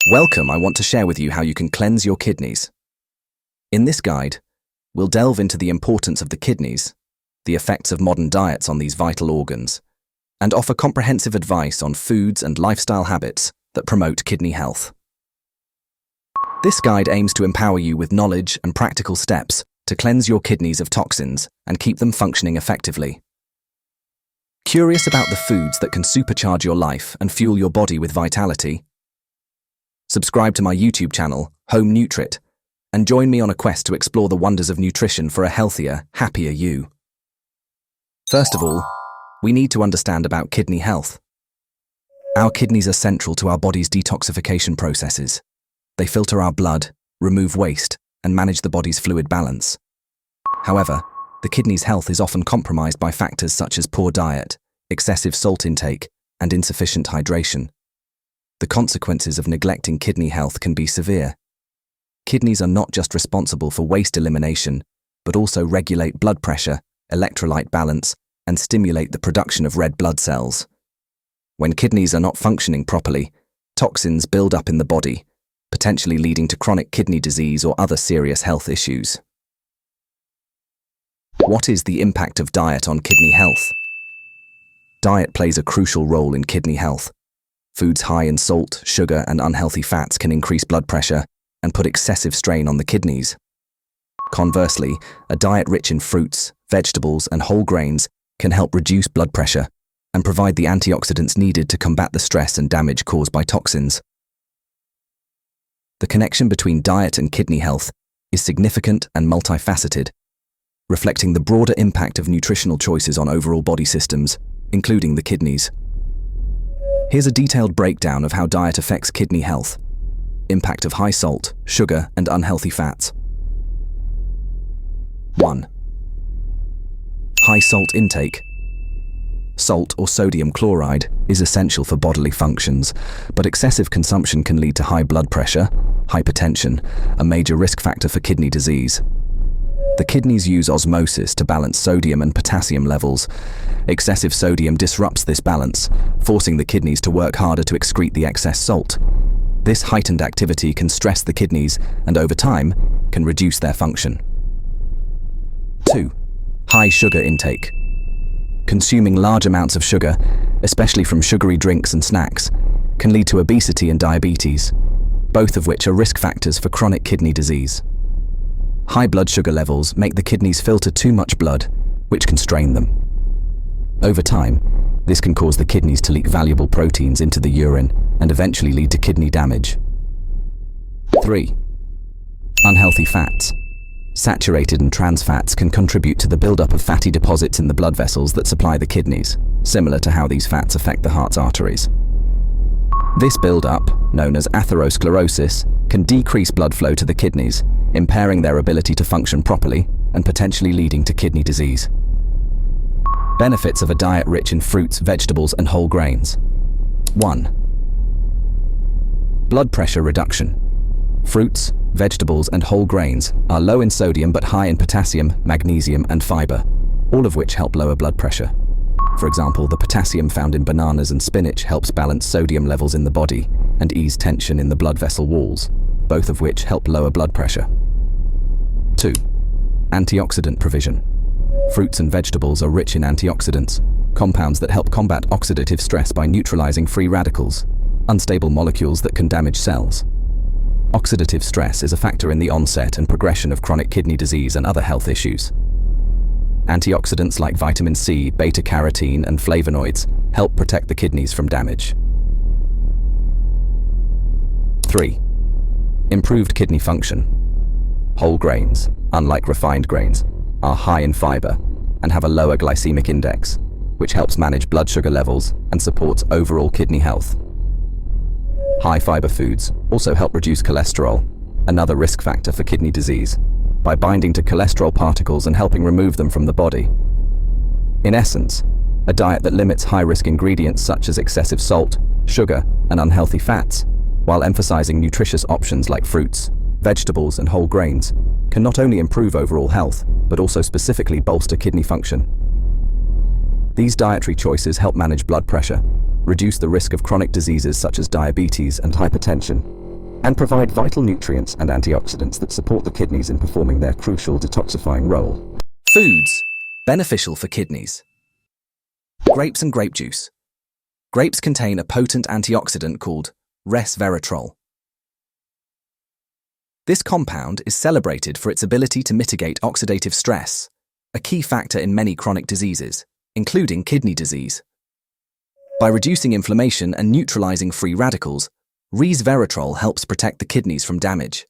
Welcome, I want to share with you how you can cleanse your kidneys. In this guide, we'll delve into the importance of the kidneys, the effects of modern diets on these vital organs, and offer comprehensive advice on foods and lifestyle habits that promote kidney health. This guide aims to empower you with knowledge and practical steps to cleanse your kidneys of toxins and keep them functioning effectively. Curious about the foods that can supercharge your life and fuel your body with vitality? Subscribe to my YouTube channel, Home Nutrit, and join me on a quest to explore the wonders of nutrition for a healthier, happier you. First of all, we need to understand about kidney health. Our kidneys are central to our body's detoxification processes. They filter our blood, remove waste, and manage the body's fluid balance. However, the kidney's health is often compromised by factors such as poor diet, excessive salt intake, and insufficient hydration. The consequences of neglecting kidney health can be severe. Kidneys are not just responsible for waste elimination, but also regulate blood pressure, electrolyte balance, and stimulate the production of red blood cells. When kidneys are not functioning properly, toxins build up in the body, potentially leading to chronic kidney disease or other serious health issues. What is the impact of diet on kidney health? Diet plays a crucial role in kidney health. Foods high in salt, sugar, and unhealthy fats can increase blood pressure and put excessive strain on the kidneys. Conversely, a diet rich in fruits, vegetables, and whole grains can help reduce blood pressure and provide the antioxidants needed to combat the stress and damage caused by toxins. The connection between diet and kidney health is significant and multifaceted, reflecting the broader impact of nutritional choices on overall body systems, including the kidneys. Here's a detailed breakdown of how diet affects kidney health. Impact of high salt, sugar, and unhealthy fats. 1. High salt intake. Salt, or sodium chloride, is essential for bodily functions, but excessive consumption can lead to high blood pressure, hypertension, a major risk factor for kidney disease. The kidneys use osmosis to balance sodium and potassium levels. Excessive sodium disrupts this balance, forcing the kidneys to work harder to excrete the excess salt. This heightened activity can stress the kidneys and, over time, can reduce their function. 2. High sugar intake. Consuming large amounts of sugar, especially from sugary drinks and snacks, can lead to obesity and diabetes, both of which are risk factors for chronic kidney disease. High blood sugar levels make the kidneys filter too much blood, which can strain them. Over time, this can cause the kidneys to leak valuable proteins into the urine and eventually lead to kidney damage. 3. Unhealthy fats. Saturated and trans fats can contribute to the buildup of fatty deposits in the blood vessels that supply the kidneys, similar to how these fats affect the heart's arteries. This buildup, known as atherosclerosis, can decrease blood flow to the kidneys, impairing their ability to function properly and potentially leading to kidney disease. Benefits of a diet rich in fruits, vegetables, and whole grains. 1. Blood pressure reduction. Fruits, vegetables, and whole grains are low in sodium but high in potassium, magnesium, and fiber, all of which help lower blood pressure. For example, the potassium found in bananas and spinach helps balance sodium levels in the body and ease tension in the blood vessel walls, both of which help lower blood pressure. 2. Antioxidant provision. Fruits and vegetables are rich in antioxidants, compounds that help combat oxidative stress by neutralizing free radicals, unstable molecules that can damage cells. Oxidative stress is a factor in the onset and progression of chronic kidney disease and other health issues. Antioxidants like vitamin C, beta-carotene, and flavonoids help protect the kidneys from damage. 3. Improved kidney function. Whole grains, unlike refined grains, are high in fiber and have a lower glycemic index, which helps manage blood sugar levels and supports overall kidney health. High fiber foods also help reduce cholesterol, another risk factor for kidney disease, by binding to cholesterol particles and helping remove them from the body. In essence, a diet that limits high-risk ingredients such as excessive salt, sugar, and unhealthy fats, while emphasizing nutritious options like fruits, vegetables, and whole grains, can not only improve overall health, but also specifically bolster kidney function. These dietary choices help manage blood pressure, reduce the risk of chronic diseases such as diabetes and hypertension, and provide vital nutrients and antioxidants that support the kidneys in performing their crucial detoxifying role. Foods beneficial for kidneys. Grapes and grape juice. Grapes contain a potent antioxidant called resveratrol. This compound is celebrated for its ability to mitigate oxidative stress, a key factor in many chronic diseases, including kidney disease. By reducing inflammation and neutralizing free radicals, resveratrol helps protect the kidneys from damage.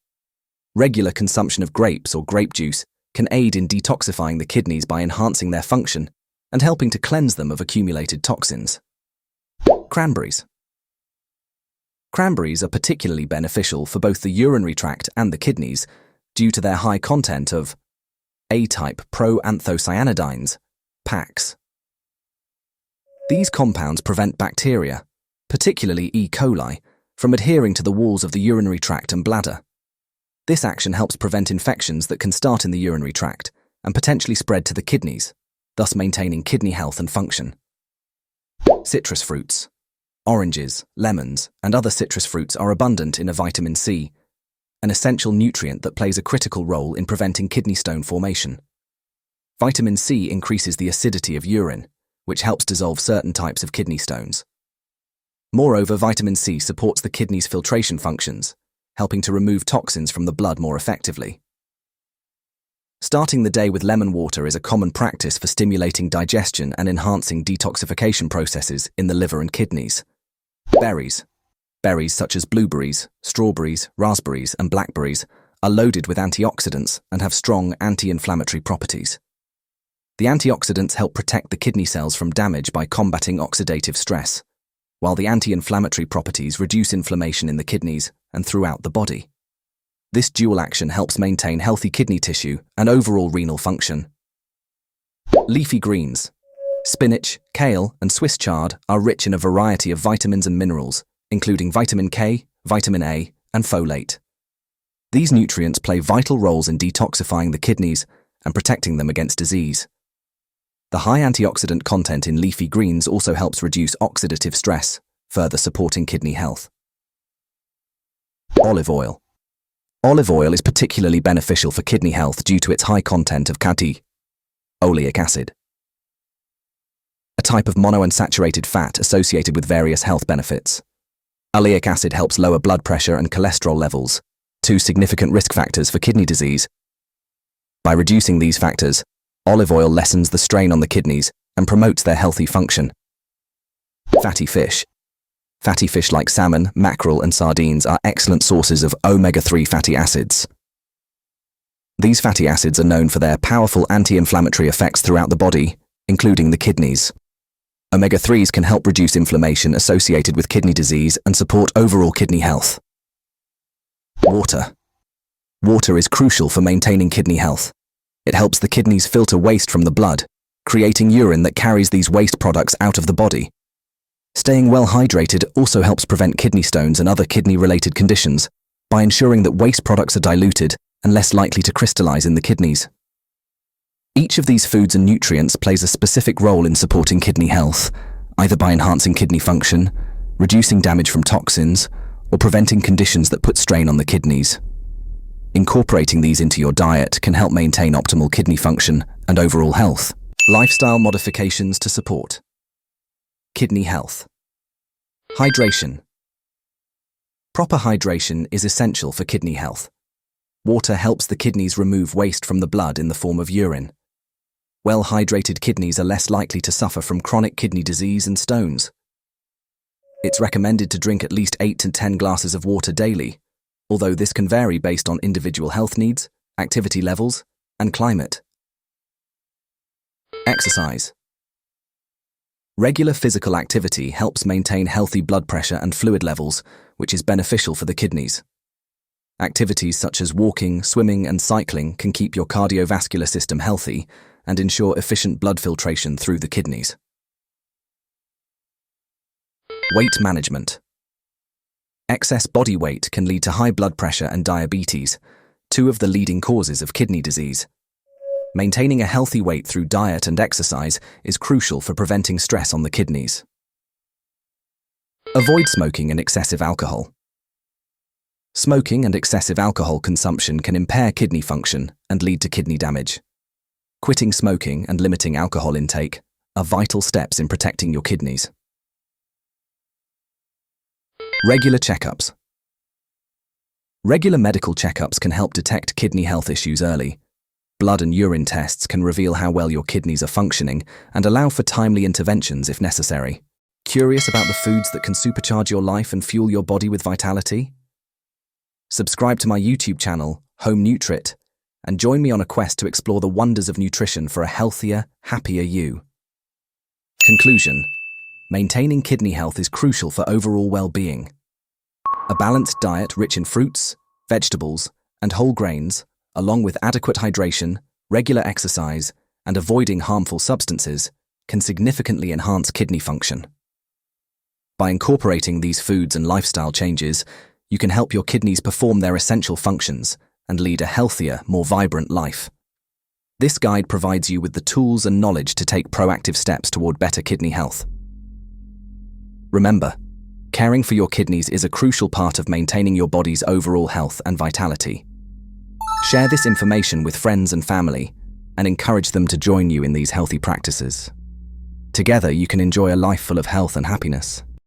Regular consumption of grapes or grape juice can aid in detoxifying the kidneys by enhancing their function and helping to cleanse them of accumulated toxins. Cranberries. Cranberries are particularly beneficial for both the urinary tract and the kidneys due to their high content of A-type proanthocyanidins, PACs. These compounds prevent bacteria, particularly E. coli, from adhering to the walls of the urinary tract and bladder. This action helps prevent infections that can start in the urinary tract and potentially spread to the kidneys, thus maintaining kidney health and function. Citrus fruits. Oranges, lemons, and other citrus fruits are abundant in a vitamin C, an essential nutrient that plays a critical role in preventing kidney stone formation. Vitamin C increases the acidity of urine, which helps dissolve certain types of kidney stones. Moreover, vitamin C supports the kidney's filtration functions, helping to remove toxins from the blood more effectively. Starting the day with lemon water is a common practice for stimulating digestion and enhancing detoxification processes in the liver and kidneys. Berries. Berries such as blueberries, strawberries, raspberries, and blackberries are loaded with antioxidants and have strong anti-inflammatory properties. The antioxidants help protect the kidney cells from damage by combating oxidative stress, while the anti-inflammatory properties reduce inflammation in the kidneys and throughout the body. This dual action helps maintain healthy kidney tissue and overall renal function. Leafy greens. Spinach, kale, and Swiss chard are rich in a variety of vitamins and minerals, including vitamin K, vitamin A, and folate. These nutrients play vital roles in detoxifying the kidneys and protecting them against disease. The high antioxidant content in leafy greens also helps reduce oxidative stress, further supporting kidney health. Olive oil. Olive oil is particularly beneficial for kidney health due to its high content of oleic acid, a type of monounsaturated fat associated with various health benefits. Oleic acid helps lower blood pressure and cholesterol levels, two significant risk factors for kidney disease. By reducing these factors, olive oil lessens the strain on the kidneys and promotes their healthy function. Fatty fish. Fatty fish like salmon, mackerel, and sardines are excellent sources of omega-3 fatty acids. These fatty acids are known for their powerful anti-inflammatory effects throughout the body, including the kidneys. Omega-3s can help reduce inflammation associated with kidney disease and support overall kidney health. Water. Water is crucial for maintaining kidney health. It helps the kidneys filter waste from the blood, creating urine that carries these waste products out of the body. Staying well hydrated also helps prevent kidney stones and other kidney-related conditions by ensuring that waste products are diluted and less likely to crystallize in the kidneys. Each of these foods and nutrients plays a specific role in supporting kidney health, either by enhancing kidney function, reducing damage from toxins, or preventing conditions that put strain on the kidneys. Incorporating these into your diet can help maintain optimal kidney function and overall health. Lifestyle modifications to support kidney health. Hydration. Proper hydration is essential for kidney health. Water helps the kidneys remove waste from the blood in the form of urine. Well-hydrated kidneys are less likely to suffer from chronic kidney disease and stones. It's recommended to drink at least 8 to 10 glasses of water daily, although this can vary based on individual health needs, activity levels, and climate. Exercise. Regular physical activity helps maintain healthy blood pressure and fluid levels, which is beneficial for the kidneys. Activities such as walking, swimming, and cycling can keep your cardiovascular system healthy and ensure efficient blood filtration through the kidneys. Weight management. Excess body weight can lead to high blood pressure and diabetes, two of the leading causes of kidney disease. Maintaining a healthy weight through diet and exercise is crucial for preventing stress on the kidneys. Avoid smoking and excessive alcohol. Smoking and excessive alcohol consumption can impair kidney function and lead to kidney damage. Quitting smoking and limiting alcohol intake are vital steps in protecting your kidneys. Regular checkups. Regular medical checkups can help detect kidney health issues early. Blood and urine tests can reveal how well your kidneys are functioning and allow for timely interventions if necessary. Curious about the foods that can supercharge your life and fuel your body with vitality? Subscribe to my YouTube channel, Home Nutrit, and join me on a quest to explore the wonders of nutrition for a healthier, happier you. Conclusion: maintaining kidney health is crucial for overall well-being. A balanced diet rich in fruits, vegetables, and whole grains, along with adequate hydration, regular exercise, and avoiding harmful substances, can significantly enhance kidney function. By incorporating these foods and lifestyle changes, you can help your kidneys perform their essential functions and lead a healthier, more vibrant life. This guide provides you with the tools and knowledge to take proactive steps toward better kidney health. Remember, caring for your kidneys is a crucial part of maintaining your body's overall health and vitality. Share this information with friends and family and encourage them to join you in these healthy practices. Together, you can enjoy a life full of health and happiness.